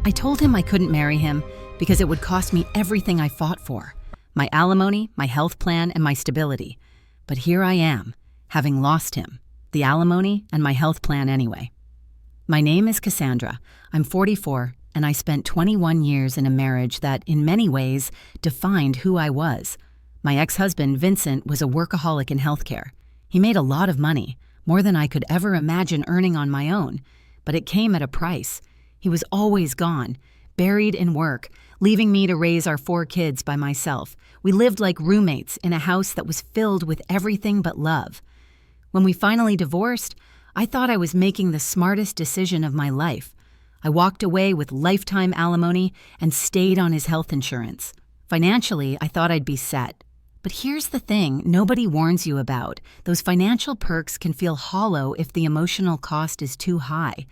I told him I couldn't marry him because it would cost me everything I fought for: my alimony, my health plan, and my stability. But here I am, having lost him, the alimony, and my health plan anyway. My name is Cassandra. I'm 44, and I spent 21 years in a marriage that, in many ways, defined who I was. My ex-husband, Vincent, was a workaholic in healthcare. He made a lot of money, more than I could ever imagine earning on my own, but it came at a price. He was always gone, buried in work, leaving me to raise our 4 kids by myself. We lived like roommates in a house that was filled with everything but love. When we finally divorced, I thought I was making the smartest decision of my life. I walked away with lifetime alimony and stayed on his health insurance. Financially, I thought I'd be set. But here's the thing nobody warns you about. Those financial perks can feel hollow if the emotional cost is too high.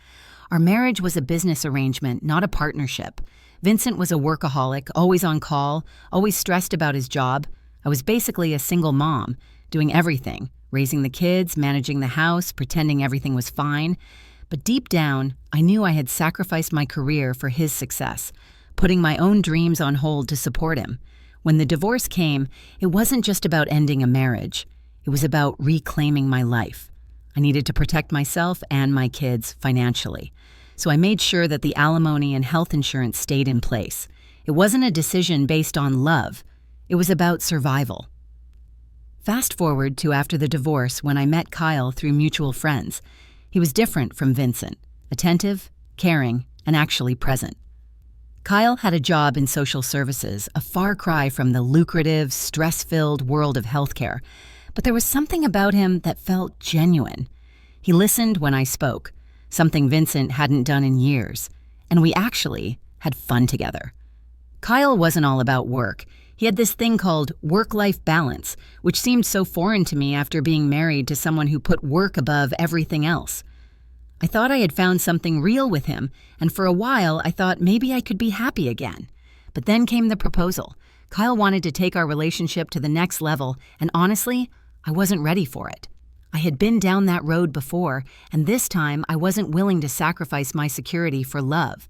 Our marriage was a business arrangement, not a partnership. Vincent was a workaholic, always on call, always stressed about his job. I was basically a single mom, doing everything, raising the kids, managing the house, pretending everything was fine. But deep down, I knew I had sacrificed my career for his success, putting my own dreams on hold to support him. When the divorce came, it wasn't just about ending a marriage. It was about reclaiming my life. I needed to protect myself and my kids financially. So I made sure that the alimony and health insurance stayed in place. It wasn't a decision based on love. It was about survival. Fast forward to after the divorce when I met Kyle through mutual friends. He was different from Vincent, attentive, caring, and actually present. Kyle had a job in social services, a far cry from the lucrative, stress-filled world of healthcare. But there was something about him that felt genuine. He listened when I spoke, something Vincent hadn't done in years, and we actually had fun together. Kyle wasn't all about work. He had this thing called work-life balance, which seemed so foreign to me after being married to someone who put work above everything else. I thought I had found something real with him, and for a while I thought maybe I could be happy again. But then came the proposal. Kyle wanted to take our relationship to the next level, and honestly, I wasn't ready for it. I had been down that road before, and this time I wasn't willing to sacrifice my security for love.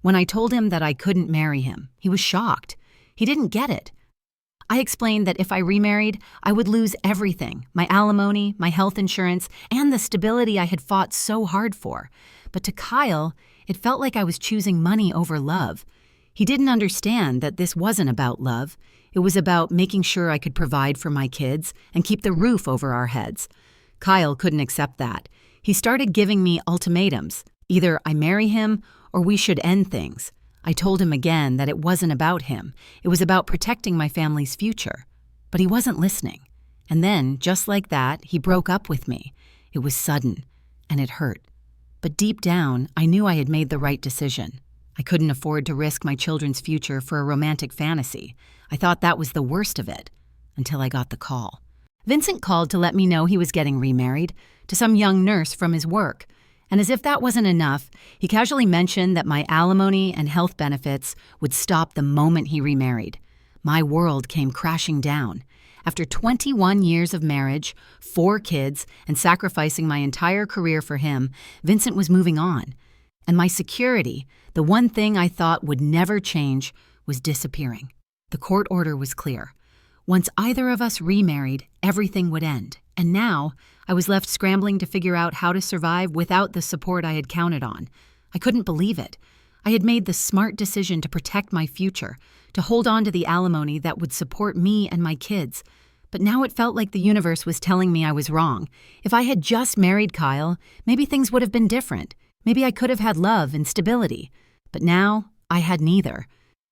When I told him that I couldn't marry him, he was shocked. He didn't get it. I explained that if I remarried, I would lose everything: my alimony, my health insurance, and the stability I had fought so hard for. But to Kyle, it felt like I was choosing money over love. He didn't understand that this wasn't about love. It was about making sure I could provide for my kids and keep the roof over our heads. Kyle couldn't accept that. He started giving me ultimatums. Either I marry him or we should end things. I told him again that it wasn't about him. It was about protecting my family's future. But he wasn't listening. And then, just like that, he broke up with me. It was sudden, and it hurt. But deep down, I knew I had made the right decision. I couldn't afford to risk my children's future for a romantic fantasy. I thought that was the worst of it, until I got the call. Vincent called to let me know he was getting remarried to some young nurse from his work. And as if that wasn't enough, he casually mentioned that my alimony and health benefits would stop the moment he remarried. My world came crashing down. After 21 years of marriage, 4 kids, and sacrificing my entire career for him, Vincent was moving on. And my security, the one thing I thought would never change, was disappearing. The court order was clear. Once either of us remarried, everything would end. And now, I was left scrambling to figure out how to survive without the support I had counted on. I couldn't believe it. I had made the smart decision to protect my future, to hold on to the alimony that would support me and my kids. But now it felt like the universe was telling me I was wrong. If I had just married Kyle, maybe things would have been different. Maybe I could have had love and stability. But now, I had neither.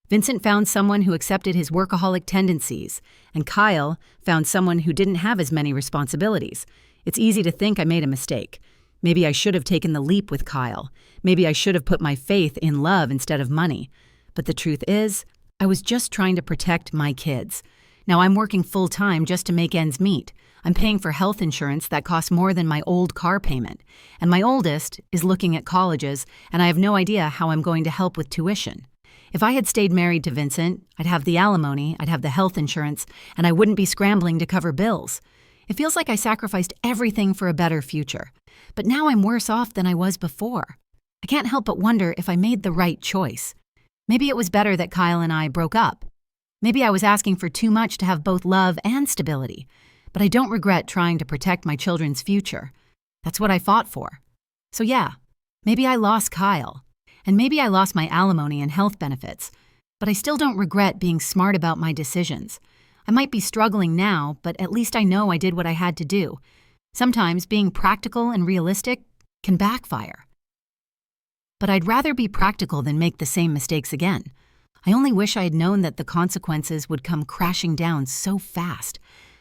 Vincent found someone who accepted his workaholic tendencies, and Kyle found someone who didn't have as many responsibilities. It's easy to think I made a mistake. Maybe I should have taken the leap with Kyle. Maybe I should have put my faith in love instead of money. But the truth is, I was just trying to protect my kids. Now I'm working full-time just to make ends meet. I'm paying for health insurance that costs more than my old car payment. And my oldest is looking at colleges, and I have no idea how I'm going to help with tuition. If I had stayed married to Vincent, I'd have the alimony, I'd have the health insurance, and I wouldn't be scrambling to cover bills. It feels like I sacrificed everything for a better future. But now I'm worse off than I was before. I can't help but wonder if I made the right choice. Maybe it was better that Kyle and I broke up. Maybe I was asking for too much to have both love and stability, but I don't regret trying to protect my children's future. That's what I fought for. So yeah, maybe I lost Kyle, and maybe I lost my alimony and health benefits, but I still don't regret being smart about my decisions. I might be struggling now, but at least I know I did what I had to do. Sometimes being practical and realistic can backfire. But I'd rather be practical than make the same mistakes again. I only wish I had known that the consequences would come crashing down so fast.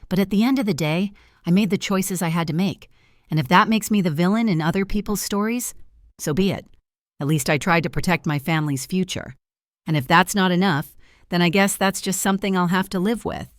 But at the end of the day, I made the choices I had to make. And if that makes me the villain in other people's stories, so be it. At least I tried to protect my family's future. And if that's not enough, then I guess that's just something I'll have to live with.